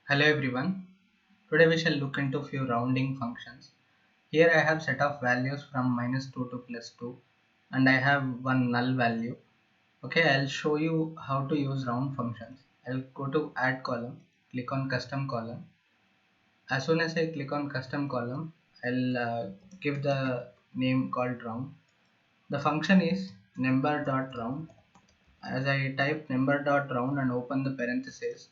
Hello everyone. Today we shall look into few rounding functions. Here I have set of values from -2 to +2 and I have one null value. Okay, I'll show you how to use round functions. I'll go to add column, click on custom column. As soon as I click on custom column, I'll give the name called round. The function is number.round. As I type number.round and open the parenthesis,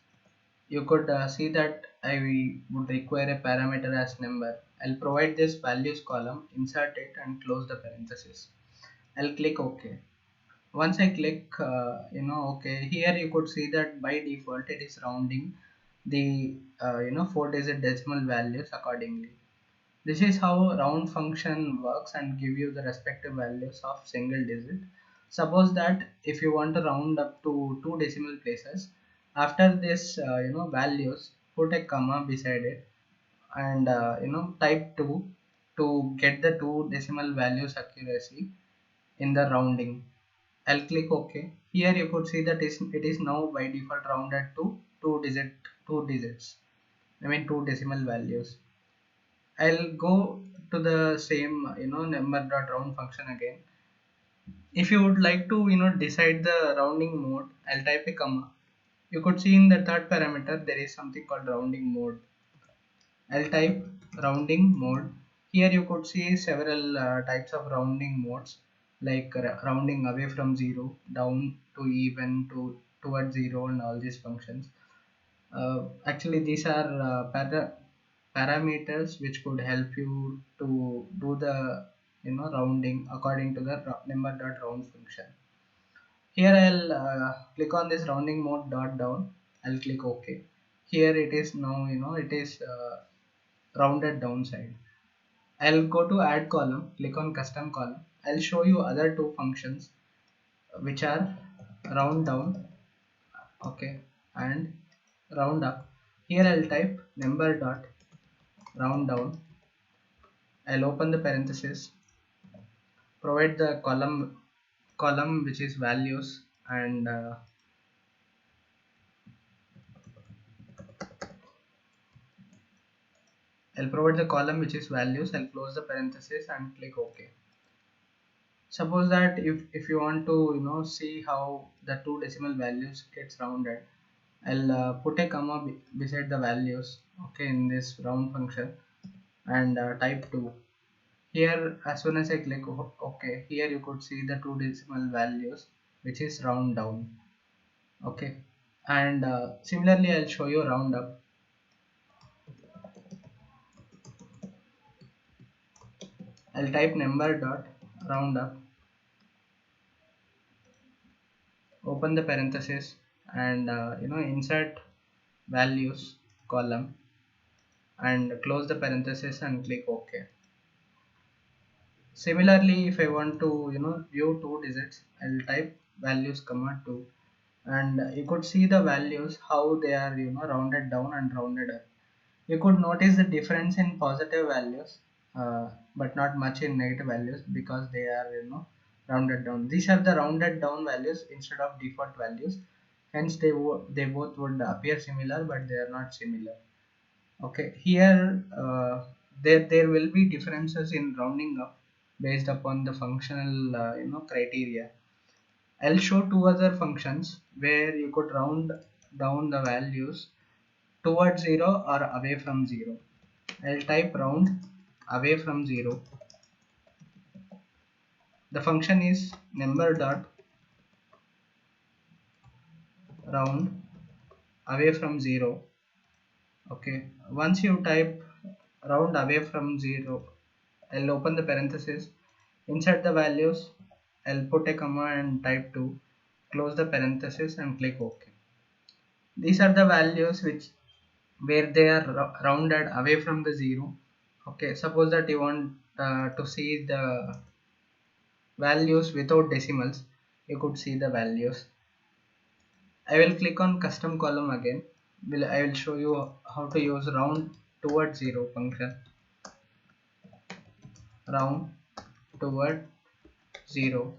you could see that I would require a parameter as number. I'll provide this values column, insert it and close the parenthesis. I'll click OK. Once I click OK, here you could see that by default it is rounding the 4-digit decimal values accordingly. This is how round function works and give you the respective values of single digit. Suppose that if you want to round up to two decimal places, after this values, put a comma beside it and type 2 to get the two decimal values accuracy in the rounding. I'll click OK. Here you could see that it is now by default rounded to two digits. I mean two decimal values. I'll go to the same number.round function again. If you would like to decide the rounding mode, I'll type a comma. You could see in the third parameter there is something called rounding mode. I'll type rounding mode. Here you could see several types of rounding modes, like rounding away from 0, down to even, to towards 0, and all these functions. Actually these are parameters which could help you to do the rounding according to the number.round function. Here I'll click on this rounding mode dot down. I'll click OK. Here it is now it is rounded downside. I'll go to add column, click on custom column. I'll show you other two functions which are round down, okay, and round up. Here I'll type number dot round down. I'll open the parenthesis, provide the column which is values, and I'll provide the column which is values. I'll close the parenthesis and click OK. Suppose that if you want to see how the two decimal values gets rounded, I'll put a comma beside the values, okay, in this round function, and type 2. Here as soon as I click OK, here you could see the two decimal values which is round down, okay, and similarly I'll show you round up. I'll type number dot round up, open the parenthesis, and insert values column and close the parenthesis and click OK. Similarly, if I want to view two digits, I'll type values comma 2, and you could see the values how they are rounded down and rounded up. You could notice the difference in positive values, but not much in negative values because they are rounded down. These are the rounded down values instead of default values. Hence, they both would appear similar, but they are not similar. Okay, here there will be differences in rounding up based upon the functional criteria. I'll show two other functions where you could round down the values towards 0 or away from 0. I'll type round away from 0. The function is number dot round away from 0. Okay, once you type round away from 0, I'll open the parenthesis, insert the values, I'll put a comma and type 2, close the parenthesis and click OK. These are the values which where they are rounded away from the 0. Okay, suppose that you want to see the values without decimals, you could see the values. I will click on custom column again. I will show you how to use round towards 0 function. Round toward 0.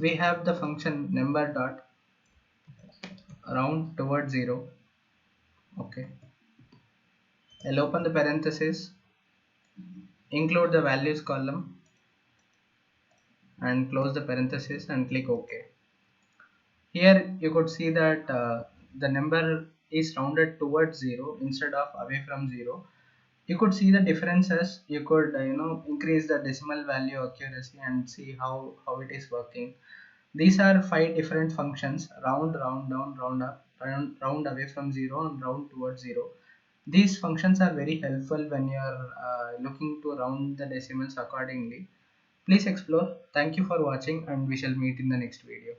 We have the function number dot round toward 0. Okay. Okay, I'll open the parenthesis, include the values column, and close the parenthesis and click OK. Here you could see that the number is rounded towards 0 instead of away from 0. You could see the differences. You could increase the decimal value accuracy and see how it is working. These are 5 different functions: round, round down, round up, round away from 0, and round towards 0. These functions are very helpful when you are looking to round the decimals accordingly. Please explore. Thank you for watching, and we shall meet in the next video.